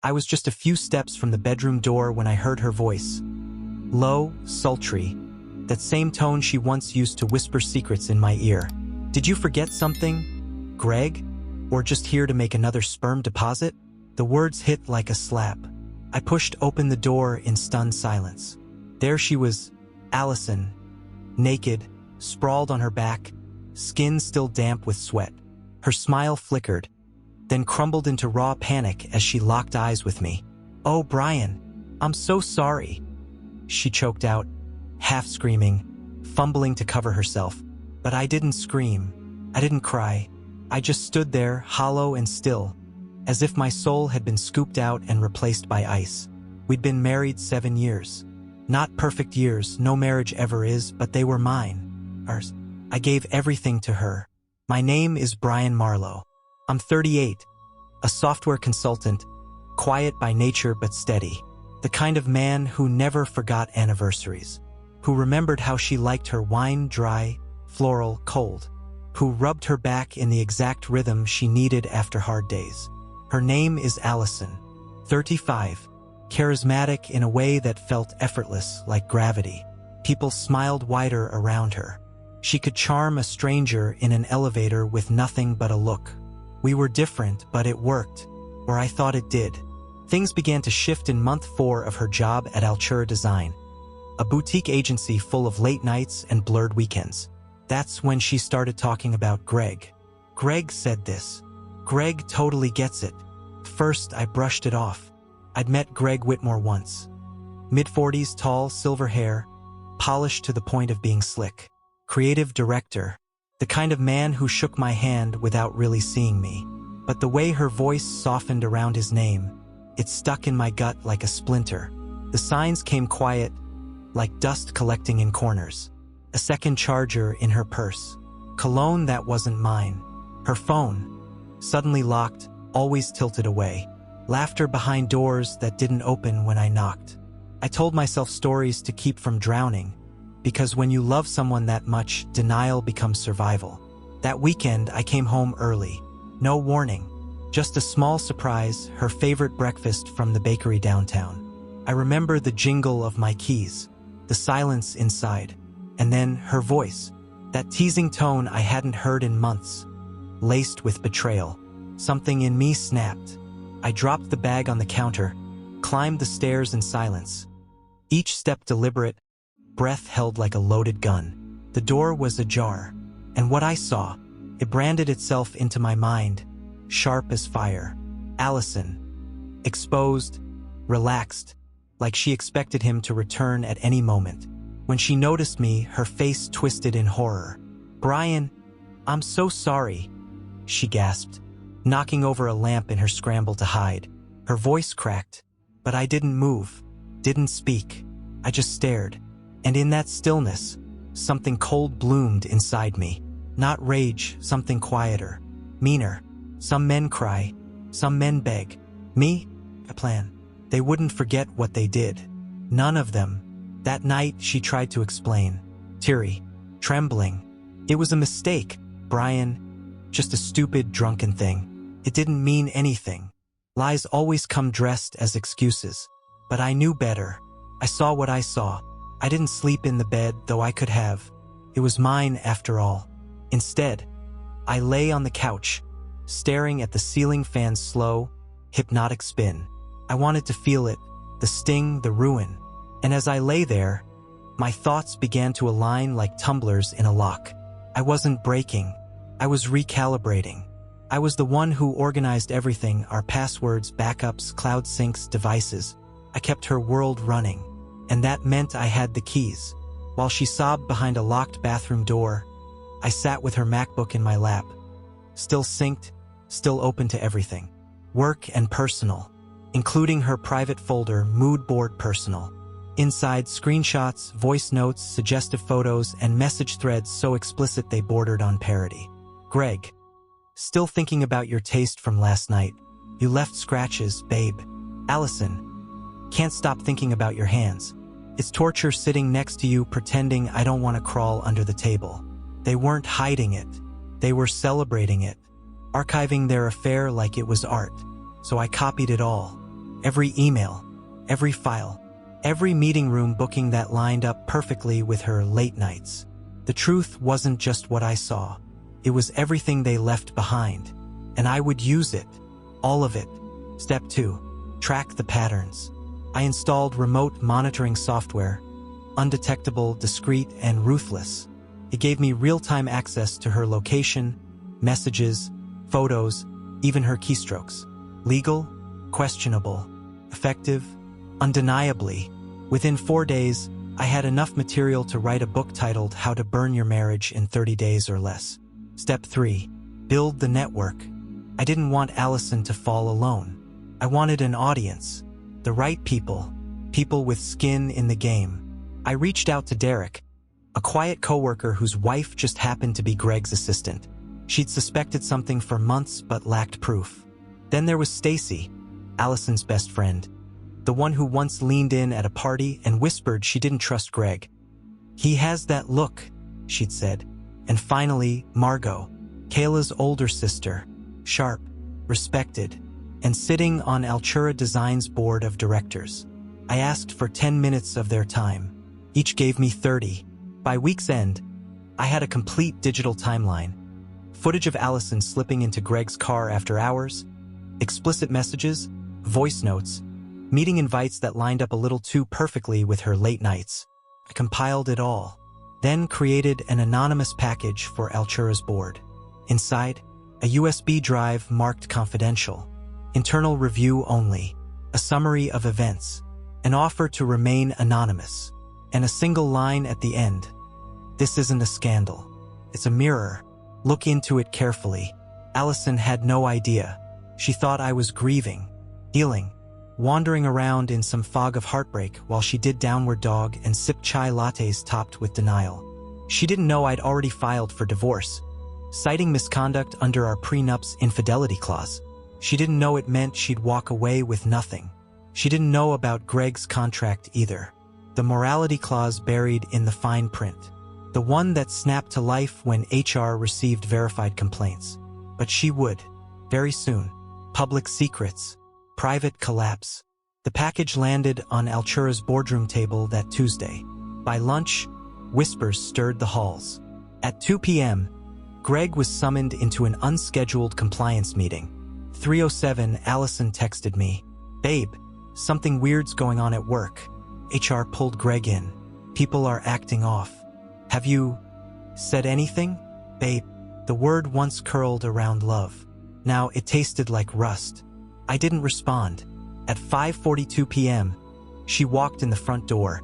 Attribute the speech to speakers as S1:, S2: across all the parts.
S1: I was just a few steps from the bedroom door when I heard her voice. Low, sultry, that same tone she once used to whisper secrets in my ear. "Did you forget something, Greg? Or just here to make another sperm deposit?" The words hit like a slap. I pushed open the door in stunned silence. There she was, Allison, naked, sprawled on her back, skin still damp with sweat. Her smile flickered, then crumbled into raw panic as she locked eyes with me. "Oh, Brian, I'm so sorry," she choked out, half screaming, fumbling to cover herself. But I didn't scream. I didn't cry. I just stood there, hollow and still, as if my soul had been scooped out and replaced by ice. We'd been married 7 years. Not perfect years, no marriage ever is, but they were mine. Ours. I gave everything to her. My name is Brian Marlowe. I'm 38, a software consultant, quiet by nature but steady. The kind of man who never forgot anniversaries, who remembered how she liked her wine dry, floral, cold, who rubbed her back in the exact rhythm she needed after hard days. Her name is Allison, 35, charismatic in a way that felt effortless like gravity. People smiled wider around her. She could charm a stranger in an elevator with nothing but a look. We were different, but it worked, or I thought it did. Things began to shift in month 4 of her job at Altura Design, a boutique agency full of late nights and blurred weekends. That's when she started talking about Greg. "Greg said this. Greg totally gets it." First, I brushed it off. I'd met Greg Whitmore once. Mid-40s, tall, silver hair, polished to the point of being slick. Creative director, the kind of man who shook my hand without really seeing me. But the way her voice softened around his name, it stuck in my gut like a splinter. The signs came quiet, like dust collecting in corners. A second charger in her purse. Cologne that wasn't mine. Her phone, suddenly locked, always tilted away. Laughter behind doors that didn't open when I knocked. I told myself stories to keep from drowning, because when you love someone that much, denial becomes survival. That weekend, I came home early. No warning. Just a small surprise, her favorite breakfast from the bakery downtown. I remember the jingle of my keys, the silence inside, and then her voice, that teasing tone I hadn't heard in months, laced with betrayal. Something in me snapped. I dropped the bag on the counter, climbed the stairs in silence. Each step deliberate, breath held like a loaded gun. The door was ajar, and what I saw, it branded itself into my mind, sharp as fire. Allison, exposed, relaxed, like she expected him to return at any moment. When she noticed me, her face twisted in horror. "Brian, I'm so sorry," she gasped, knocking over a lamp in her scramble to hide. Her voice cracked, but I didn't move, didn't speak. I just stared, and in that stillness, something cold bloomed inside me. Not rage, something quieter, meaner. Some men cry, some men beg. Me? A plan. They wouldn't forget what they did. None of them. That night, she tried to explain. Teary, trembling. "It was a mistake, Brian. Just a stupid, drunken thing. It didn't mean anything." Lies always come dressed as excuses. But I knew better. I saw what I saw. I didn't sleep in the bed, though I could have. It was mine after all. Instead, I lay on the couch, staring at the ceiling fan's slow, hypnotic spin. I wanted to feel it, the sting, the ruin. And as I lay there, my thoughts began to align like tumblers in a lock. I wasn't breaking. I was recalibrating. I was the one who organized everything, our passwords, backups, cloud syncs, devices. I kept her world running, and that meant I had the keys. While she sobbed behind a locked bathroom door, I sat with her MacBook in my lap, still synced, still open to everything. Work and personal, including her private folder, mood board personal. Inside, screenshots, voice notes, suggestive photos, and message threads so explicit they bordered on parody. "Greg, still thinking about your taste from last night. You left scratches, babe." "Allison, can't stop thinking about your hands. It's torture sitting next to you pretending I don't want to crawl under the table." They weren't hiding it. They were celebrating it, archiving their affair like it was art. So I copied it all. Every email, every file, every meeting room booking that lined up perfectly with her late nights. The truth wasn't just what I saw. It was everything they left behind. And I would use it. All of it. Step 2. Track the patterns. I installed remote monitoring software. Undetectable, discreet, and ruthless. It gave me real-time access to her location, messages, photos, even her keystrokes. Legal? Questionable. Effective? Undeniably. Within 4 days, I had enough material to write a book titled How to Burn Your Marriage in 30 Days or Less. Step 3. Build the network. I didn't want Allison to fall alone. I wanted an audience. The right people. People with skin in the game. I reached out to Derek, a quiet coworker whose wife just happened to be Greg's assistant. She'd suspected something for months but lacked proof. Then there was Stacy, Allison's best friend, the one who once leaned in at a party and whispered she didn't trust Greg. "He has that look," she'd said. And finally, Margot, Kayla's older sister, sharp, respected, and sitting on Altura Design's board of directors. I asked for 10 minutes of their time. Each gave me 30. By week's end, I had a complete digital timeline. Footage of Allison slipping into Greg's car after hours, explicit messages, voice notes, meeting invites that lined up a little too perfectly with her late nights. I compiled it all, then created an anonymous package for Altura's board. Inside, a USB drive marked confidential, internal review only, a summary of events, an offer to remain anonymous, and a single line at the end. "This isn't a scandal. It's a mirror. Look into it carefully." Allison had no idea. She thought I was grieving, healing, wandering around in some fog of heartbreak while she did downward dog and sipped chai lattes topped with denial. She didn't know I'd already filed for divorce, citing misconduct under our prenup's infidelity clause. She didn't know it meant she'd walk away with nothing. She didn't know about Greg's contract either. The morality clause buried in the fine print. The one that snapped to life when HR received verified complaints. But she would. Very soon. Public secrets. Private collapse. The package landed on Altura's boardroom table that Tuesday. By lunch, whispers stirred the halls. At 2 p.m., Greg was summoned into an unscheduled compliance meeting. 3:07, Allison texted me. "Babe, something weird's going on at work." HR pulled Greg in. "People are acting off. Have you said anything?" "Babe." The word once curled around love. Now it tasted like rust. I didn't respond. At 5:42 p.m., she walked in the front door,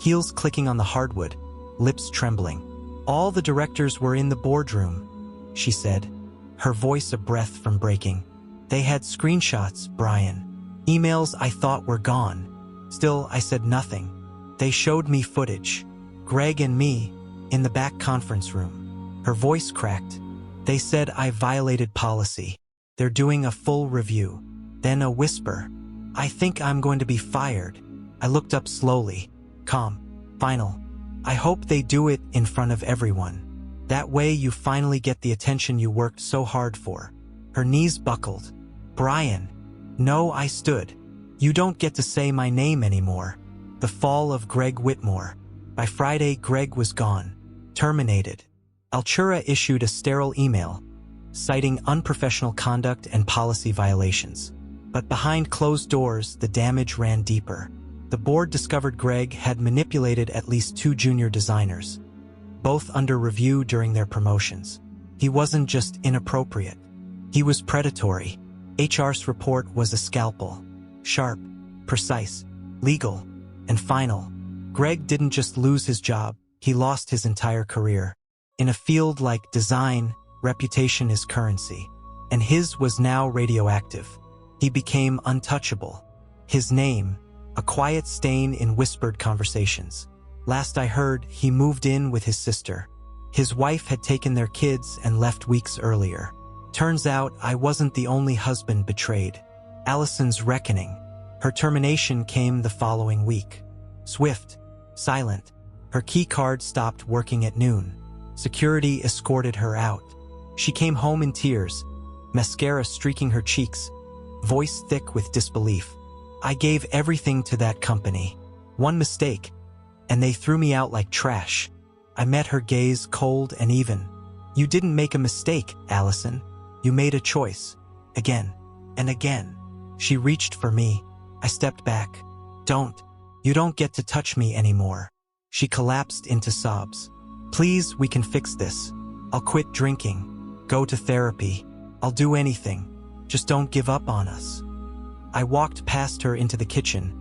S1: heels clicking on the hardwood, lips trembling. "All the directors were in the boardroom," she said, her voice a breath from breaking. "They had screenshots, Brian. Emails I thought were gone. Still, I said nothing. They showed me footage. Greg and me, in the back conference room." Her voice cracked. "They said I violated policy. They're doing a full review." Then a whisper. "I think I'm going to be fired." I looked up slowly. Calm. Final. "I hope they do it in front of everyone. That way you finally get the attention you worked so hard for." Her knees buckled. "Brian." "No," I stood. "You don't get to say my name anymore." The fall of Greg Whitmore. By Friday, Greg was gone. Terminated. Altura issued a sterile email, citing unprofessional conduct and policy violations. But behind closed doors, the damage ran deeper. The board discovered Greg had manipulated at least 2 junior designers, both under review during their promotions. He wasn't just inappropriate. He was predatory. HR's report was a scalpel. Sharp, precise, legal, and final. Greg didn't just lose his job, he lost his entire career. In a field like design, reputation is currency. And his was now radioactive. He became untouchable. His name, a quiet stain in whispered conversations. Last I heard, he moved in with his sister. His wife had taken their kids and left weeks earlier. Turns out I wasn't the only husband betrayed. Allison's reckoning. Her termination came the following week. Swift, silent. Her key card stopped working at noon. Security escorted her out. She came home in tears, mascara streaking her cheeks, voice thick with disbelief. I gave everything to that company. One mistake, and they threw me out like trash. I met her gaze cold and even. You didn't make a mistake, Allison. You made a choice. Again and again. She reached for me. I stepped back. Don't. You don't get to touch me anymore. She collapsed into sobs. Please, we can fix this. I'll quit drinking. Go to therapy. I'll do anything. Just don't give up on us. I walked past her into the kitchen,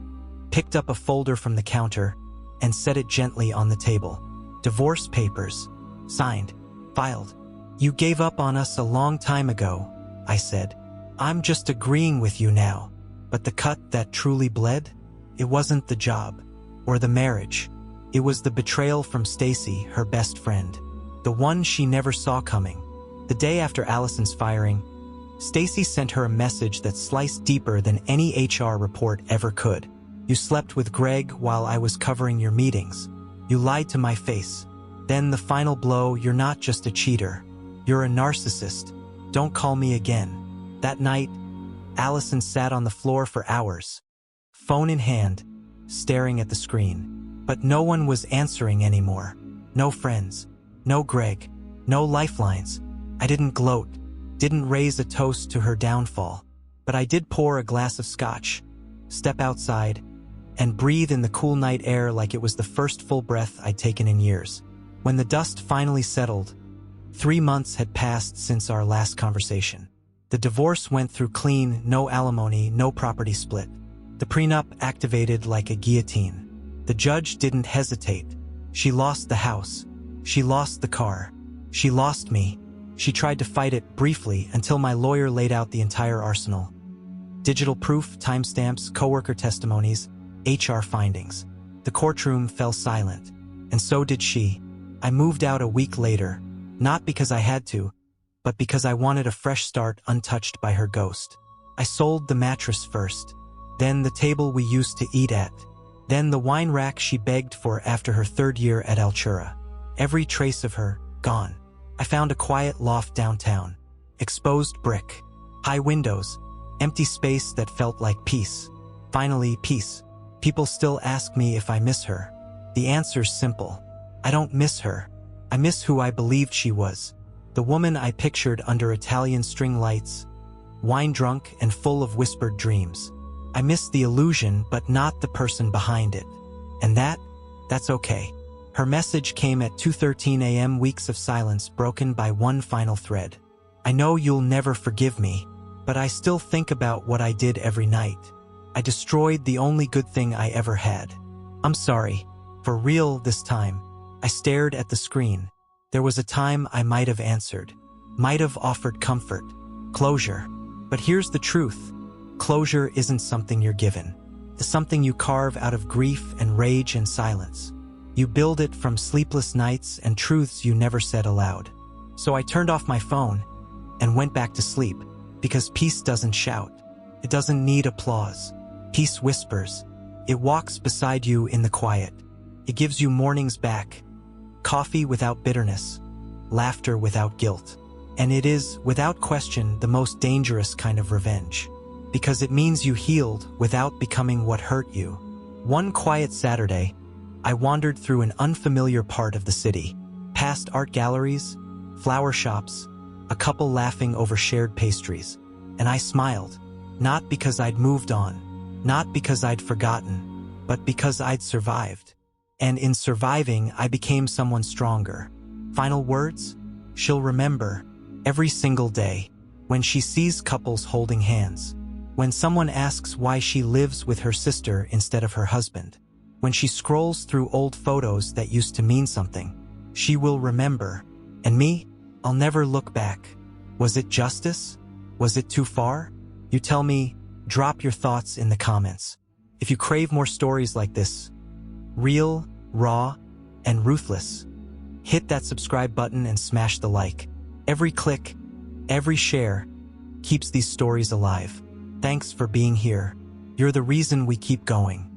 S1: picked up a folder from the counter, and set it gently on the table. Divorce papers. Signed. Filed. You gave up on us a long time ago, I said. I'm just agreeing with you now. But the cut that truly bled? It wasn't the job or the marriage. It was the betrayal from Stacy, her best friend. The one she never saw coming. The day after Allison's firing, Stacy sent her a message that sliced deeper than any HR report ever could. You slept with Greg while I was covering your meetings. You lied to my face. Then the final blow, you're not just a cheater. You're a narcissist. Don't call me again. That night, Allison sat on the floor for hours, phone in hand, staring at the screen. But no one was answering anymore. No friends. No Greg. No lifelines. I didn't gloat, didn't raise a toast to her downfall. But I did pour a glass of scotch, step outside, and breathe in the cool night air like it was the first full breath I'd taken in years. When the dust finally settled, 3 months had passed since our last conversation. The divorce went through clean, no alimony, no property split. The prenup activated like a guillotine. The judge didn't hesitate. She lost the house. She lost the car. She lost me. She tried to fight it briefly until my lawyer laid out the entire arsenal. Digital proof, timestamps, coworker testimonies, HR findings. The courtroom fell silent, and so did she. I moved out a week later, not because I had to, but because I wanted a fresh start untouched by her ghost. I sold the mattress first, then the table we used to eat at, then the wine rack she begged for after her 3rd year at Altura. Every trace of her, gone. I found a quiet loft downtown. Exposed brick. High windows. Empty space that felt like peace. Finally, peace. People still ask me if I miss her. The answer's simple. I don't miss her. I miss who I believed she was. The woman I pictured under Italian string lights, wine-drunk and full of whispered dreams. I miss the illusion, but not the person behind it. And that's okay. Her message came at 2:13 a.m., weeks of silence broken by one final thread. I know you'll never forgive me, but I still think about what I did every night. I destroyed the only good thing I ever had. I'm sorry. For real this time. I stared at the screen. There was a time I might have answered, might have offered comfort, closure. But here's the truth. Closure isn't something you're given. It's something you carve out of grief and rage and silence. You build it from sleepless nights and truths you never said aloud. So I turned off my phone and went back to sleep, because peace doesn't shout. It doesn't need applause. Peace whispers. It walks beside you in the quiet. It gives you mornings back. Coffee without bitterness, laughter without guilt. And it is, without question, the most dangerous kind of revenge. Because it means you healed without becoming what hurt you. One quiet Saturday, I wandered through an unfamiliar part of the city, past art galleries, flower shops, a couple laughing over shared pastries. And I smiled, not because I'd moved on, not because I'd forgotten, but because I'd survived. And in surviving, I became someone stronger. Final words? She'll remember, every single day, when she sees couples holding hands, when someone asks why she lives with her sister instead of her husband, when she scrolls through old photos that used to mean something, she will remember. And me? I'll never look back. Was it justice? Was it too far? You tell me. Drop your thoughts in the comments. If you crave more stories like this, real, raw, and ruthless, hit that subscribe button and smash the like. Every click, every share, keeps these stories alive. Thanks for being here. You're the reason we keep going.